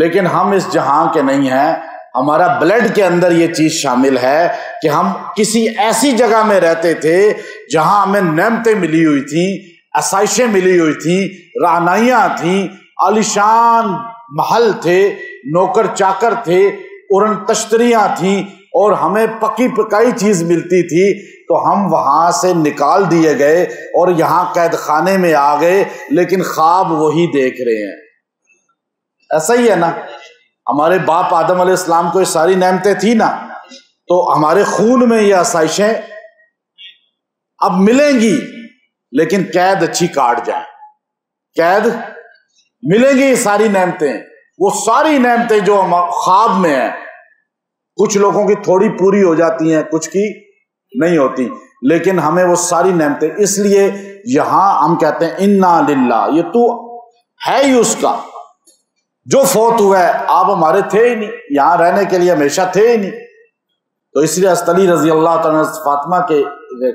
لیکن ہم اس جہاں کے نہیں ہیں. ہمارا بلڈ کے اندر یہ چیز شامل ہے کہ ہم کسی ایسی جگہ میں رہتے تھے جہاں ہمیں نعمتیں ملی ہوئی تھیں، آسائشیں ملی ہوئی تھیں، رعنائیاں تھیں، عالیشان محل تھے، نوکر چاکر تھے، ارن تشتریاں تھیں، اور ہمیں پکی پکائی چیز ملتی تھی. تو ہم وہاں سے نکال دیے گئے اور یہاں قید خانے میں آ گئے، لیکن خواب وہی دیکھ رہے ہیں. ایسا ہی ہے نا. ہمارے باپ آدم علیہ السلام کو یہ ساری نعمتیں تھی نا، تو ہمارے خون میں یہ آسائشیں اب ملیں گی، لیکن قید اچھی کاٹ جائیں. قید ملیں گی ساری نعمتیں، وہ ساری نعمتیں جو خواب میں ہیں. کچھ لوگوں کی تھوڑی پوری ہو جاتی ہیں، کچھ کی نہیں ہوتی، لیکن ہمیں وہ ساری نعمتیں. اس لیے یہاں ہم کہتے ہیں انا للہ، یہ تو ہے ہی اس کا. جو فوت ہوا ہے آپ ہمارے تھے ہی نہیں، یہاں رہنے کے لیے ہمیشہ تھے ہی نہیں. تو اس لیے حضرت علی رضی اللہ تعالیٰ نے فاطمہ کے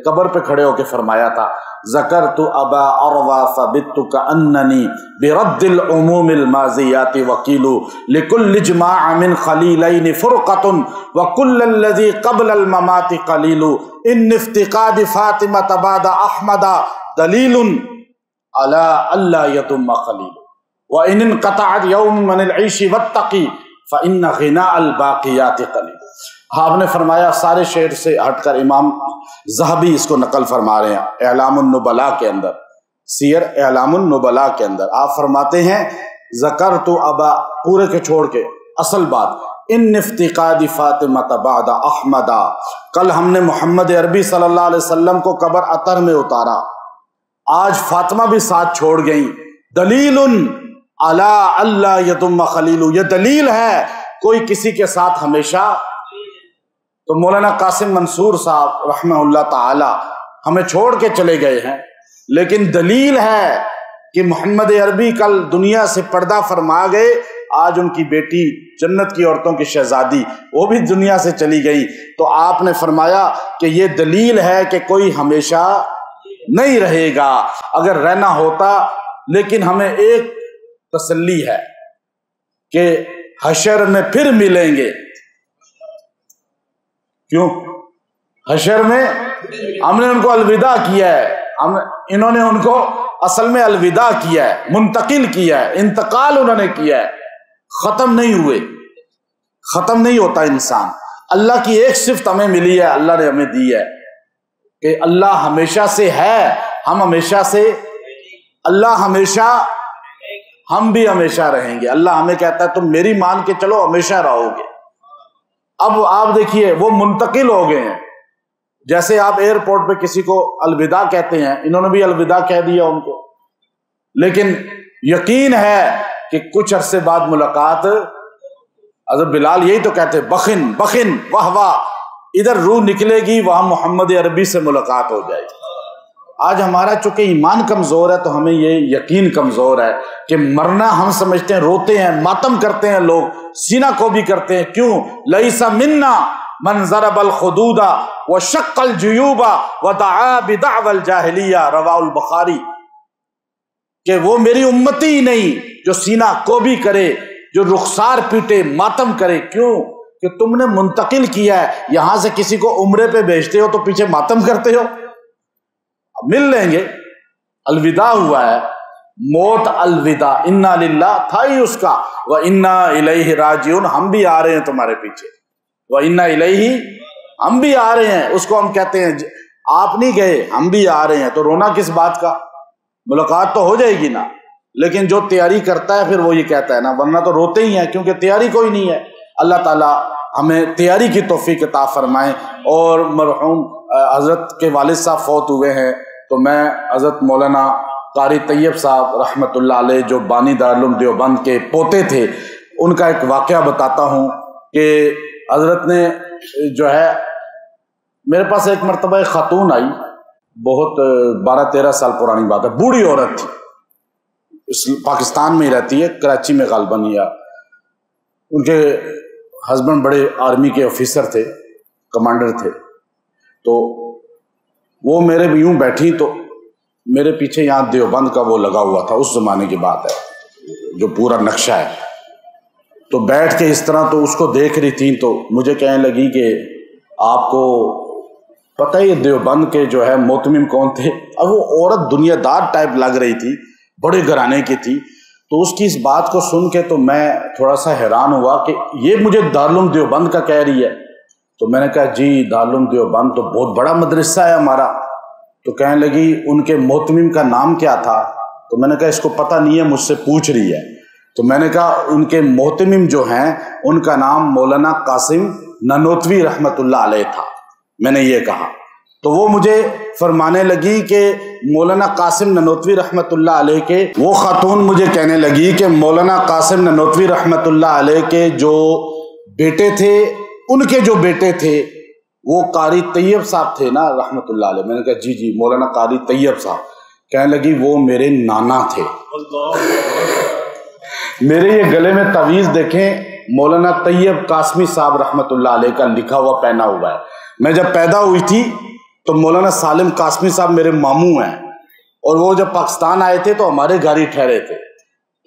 قبر پہ کھڑے ہو کے فرمایا تھا ذکرت ابا عروہ فبت کأننی برد العموم الماضیات وکیل لکل اجماع من خلیلین فرقۃ وکل الذی قبل الممات قلیل ان افتقاد فاطمہ بعد احمد دلیل علی الا یتم خلیل وَإِنْ انْقَطَعَتْ يَوْمٌ مِنَ الْعِيشِ وَاتَّقِي فَإِنَّ غِنَاءَ الْبَاقِيَاتِ قَلِيلٌ. آپ نے فرمایا سارے شعر سے ہٹ کر امام ذہبی اس کو نقل فرما رہے ہیں اعلام النبلاء کے اندر، سیر اعلام النبلاء کے اندر. آپ فرماتے ہیں ذکرت ابا پورے کے چھوڑ کے اصل بات ان افتقاد فاطمہ بعد احمد، کل ہم نے محمد عربی صلی اللہ علیہ وسلم کو قبر اطہر میں اتارا، آج فاطمہ بھی ساتھ چھوڑ گئیں. دلیل اللہ اللہ یتم خلیل، یہ دلیل ہے کوئی کسی کے ساتھ ہمیشہ. تو مولانا قاسم منصور صاحب رحمہ اللہ تعالی ہمیں چھوڑ کے چلے گئے ہیں، لیکن دلیل ہے کہ محمد عربی کل دنیا سے پردہ فرما گئے، آج ان کی بیٹی جنت کی عورتوں کی شہزادی وہ بھی دنیا سے چلی گئی. تو آپ نے فرمایا کہ یہ دلیل ہے کہ کوئی ہمیشہ نہیں رہے گا، اگر رہنا ہوتا. لیکن ہمیں ایک تسلی ہے کہ حشر میں پھر ملیں گے. کیوں؟ حشر میں ہم نے ان کو الوداع کیا ہے، انہوں نے ان کو اصل میں الوداع کیا ہے، منتقل کیا ہے، انتقال انہوں نے کیا ہے، ختم نہیں ہوئے. ختم نہیں ہوتا انسان. اللہ کی ایک صفت ہمیں ملی ہے، اللہ نے ہمیں دی ہے کہ اللہ ہمیشہ سے ہے، ہم ہمیشہ سے، اللہ ہمیشہ، ہم بھی ہمیشہ رہیں گے. اللہ ہمیں کہتا ہے تم میری مان کے چلو ہمیشہ رہو گے. اب آپ دیکھیے وہ منتقل ہو گئے ہیں. جیسے آپ ایئرپورٹ پہ کسی کو الوداع کہتے ہیں، انہوں نے بھی الوداع کہہ دیا ان کو، لیکن یقین ہے کہ کچھ عرصے بعد ملاقات. حضرت بلال یہی تو کہتے بخن بخن واہ واہ، ادھر روح نکلے گی وہاں محمد عربی سے ملاقات ہو جائے گی. آج ہمارا چونکہ ایمان کمزور ہے تو ہمیں یہ یقین کمزور ہے کہ مرنا ہم سمجھتے ہیں، روتے ہیں، ماتم کرتے ہیں، لوگ سینہ کو بھی کرتے ہیں. کیوں؟ لیس منا من ضرب الخدود وشق الجیوب ودعا بدعوى الجاہلیہ، رواہ البخاری. کہ وہ میری امتی نہیں جو سینہ کو بھی کرے، جو رخسار پیٹے، ماتم کرے. کیوں؟ کہ تم نے منتقل کیا ہے. یہاں سے کسی کو عمرے پہ بھیجتے ہو تو پیچھے ماتم کرتے ہو. مل لیں گے، الوداع ہوا ہے، موت الوداع، انا للہ تھا ہی اس کا، وَإِنَّا إِلَيْهِ رَاجِعُونَ، ہم بھی آ رہے ہیں تمہارے پیچھے، وَإِنَّا إِلَيْهِ، ہم بھی آ رہے ہیں. اس کو ہم کہتے ہیں آپ نہیں گئے، ہم بھی آ رہے ہیں. تو رونا کس بات کا؟ ملاقات تو ہو جائے گی نا. لیکن جو تیاری کرتا ہے پھر وہ یہ کہتا ہے نا، ورنہ تو روتے ہی ہیں کیونکہ تیاری کوئی نہیں ہے. اللہ تعالیٰ ہمیں تیاری کی توفیق عطا فرمائیں. اور مرحوم حضرت کے والد صاحب فوت ہوئے ہیں، تو میں حضرت مولانا قاری طیب صاحب رحمۃ اللہ علیہ جو بانی دارالعلوم دیوبند کے پوتے تھے، ان کا ایک واقعہ بتاتا ہوں کہ حضرت نے جو ہے، میرے پاس ایک مرتبہ ایک خاتون آئی، بہت 12-13 سال پرانی بات ہے، بوڑھی عورت تھی، پاکستان میں ہی رہتی ہے، کراچی میں غالباً. یا ان کے ہسبینڈ بڑے آرمی کے آفیسر تھے، کمانڈر تھے. تو وہ میرے یوں بیٹھی تو میرے پیچھے یہاں دیوبند کا وہ لگا ہوا تھا، اس زمانے کی بات ہے جو پورا نقشہ ہے. تو بیٹھ کے اس طرح تو اس کو دیکھ رہی تھیں، تو مجھے کہنے لگی کہ آپ کو پتہ ہی دیوبند کے جو ہے محتمم کون تھے؟ اب وہ عورت دنیا دار ٹائپ لگ رہی تھی، بڑے گھرانے کی تھی، تو اس کی اس بات کو سن کے تو میں تھوڑا سا حیران ہوا کہ یہ مجھے دارالعلوم دیوبند کا کہہ رہی ہے۔ تو میں نے کہا جی دارالعلوم دیوبند تو بہت بڑا مدرسہ ہے ہمارا۔ تو کہنے لگی ان کے محتمم کا نام کیا تھا؟ تو میں نے کہا اس کو پتہ نہیں ہے، مجھ سے پوچھ رہی ہے۔ تو میں نے کہا ان کے محتمم جو ہیں ان کا نام مولانا قاسم نانوتوی رحمۃ اللہ علیہ تھا، میں نے یہ کہا۔ تو وہ مجھے فرمانے لگی کہ مولانا قاسم نانوتوی رحمۃ اللہ علیہ کے، وہ خاتون مجھے کہنے لگی کہ مولانا قاسم نانوتوی رحمۃ اللہ علیہ کے جو بیٹے تھے، ان کے جو بیٹے تھے وہ قاری طیب صاحب تھے نا رحمۃ اللہ علیہ۔ میں نے کہا جی جی مولانا قاری طیب صاحب۔ کہنے لگی وہ میرے نانا تھے۔ میرے یہ گلے میں تعویذ دیکھیں، مولانا طیب قاسمی صاحب رحمۃ اللہ علیہ کا لکھا ہوا پہنا ہوا ہے۔ میں جب پیدا ہوئی تھی تو مولانا سالم قاسمی صاحب میرے ماموں ہیں، اور وہ جب پاکستان آئے تھے تو ہمارے گھر ہی ٹھہرے تھے۔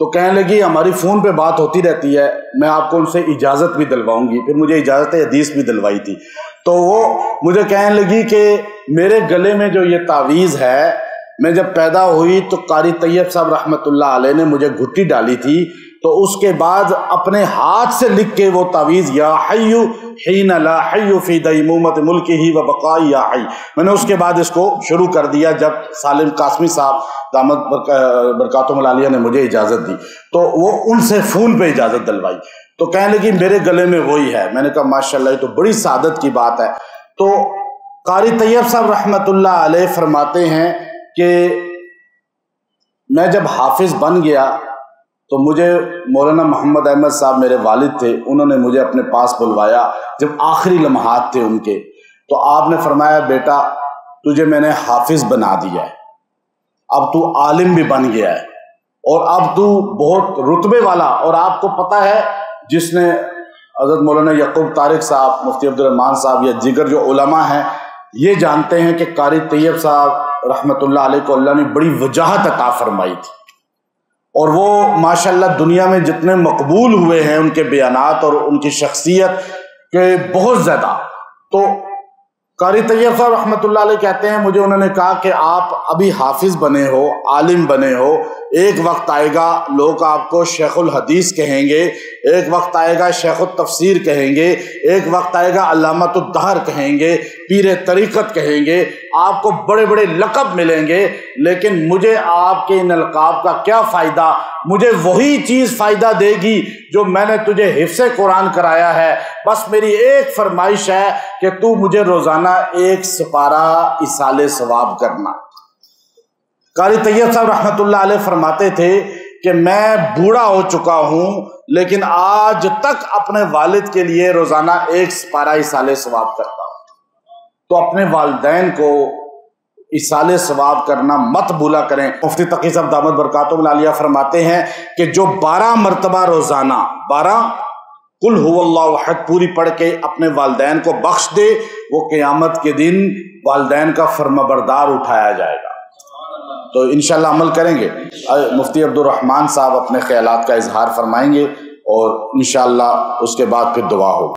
تو کہنے لگی ہماری فون پہ بات ہوتی رہتی ہے، میں آپ کو ان سے اجازت بھی دلواؤں گی۔ پھر مجھے اجازت حدیث بھی دلوائی تھی۔ تو وہ مجھے کہنے لگی کہ میرے گلے میں جو یہ تعویذ ہے، میں جب پیدا ہوئی تو قاری طیب صاحب رحمۃ اللہ علیہ نے مجھے گھٹی ڈالی تھی، تو اس کے بعد اپنے ہاتھ سے لکھ کے وہ تعویذ یا حی حین لا حی فی دیمومۃ ملکہ و بقائی یا حی، میں نے اس کے بعد اس کو شروع کر دیا جب سالم قاسمی صاحب دامت برکاتہم العالیہ نے مجھے اجازت دی، تو وہ ان سے فون پہ اجازت دلوائی۔ تو کہنے لگی میرے گلے میں وہی ہے۔ میں نے کہا ماشاءاللہ یہ تو بڑی سعادت کی بات ہے۔ تو قاری طیب صاحب رحمۃ اللہ علیہ فرماتے ہیں کہ میں جب حافظ بن گیا تو مجھے مولانا محمد احمد صاحب میرے والد تھے، انہوں نے مجھے اپنے پاس بلوایا جب آخری لمحات تھے ان کے۔ تو آپ نے فرمایا بیٹا تجھے میں نے حافظ بنا دیا ہے، اب تو عالم بھی بن گیا ہے، اور اب تو بہت رتبے والا، اور آپ کو پتہ ہے جس نے حضرت مولانا یعقوب طارق صاحب، مفتی عبدالرحمان صاحب یا دیگر جو علماء ہیں یہ جانتے ہیں کہ قاری طیب صاحب رحمۃ اللہ علیہ کو اللہ نے بڑی وجاہت عطا فرمائی تھی، اور وہ ماشاءاللہ دنیا میں جتنے مقبول ہوئے ہیں ان کے بیانات اور ان کی شخصیت کے بہت زیادہ۔ تو قاری طیب صاحب رحمۃ اللہ علیہ کہتے ہیں مجھے انہوں نے کہا کہ آپ ابھی حافظ بنے ہو، عالم بنے ہو، ایک وقت آئے گا لوگ آپ کو شیخ الحدیث کہیں گے، ایک وقت آئے گا شیخ التفسیر کہیں گے، ایک وقت آئے گا علامۃ الدہر کہیں گے، پیر طریقت کہیں گے، آپ کو بڑے بڑے لقب ملیں گے، لیکن مجھے آپ کے ان القاب کا کیا فائدہ؟ مجھے وہی چیز فائدہ دے گی جو میں نے تجھے حفظ قرآن کرایا ہے۔ بس میری ایک فرمائش ہے کہ تو مجھے روزانہ 1 سپارہ ایصال ثواب کرنا۔ قاری طیب صاحب رحمۃ اللہ علیہ فرماتے تھے کہ میں بوڑھا ہو چکا ہوں لیکن آج تک اپنے والد کے لیے روزانہ 1 سپارہ ایصال ثواب کرتا ہوں۔ تو اپنے والدین کو ایصال ثواب کرنا مت بھولا کریں۔ مفتی تقی صاحب دامت برکاتہم العالیہ فرماتے ہیں کہ جو 12 مرتبہ روزانہ 12 قل هو اللہ احد پوری پڑھ کے اپنے والدین کو بخش دے، وہ قیامت کے دن والدین کا فرمانبردار اٹھایا جائے گا۔ تو انشاءاللہ عمل کریں گے۔ مفتی عبدالرحمان صاحب اپنے خیالات کا اظہار فرمائیں گے، اور انشاءاللہ اس کے بعد پھر دعا ہوگی۔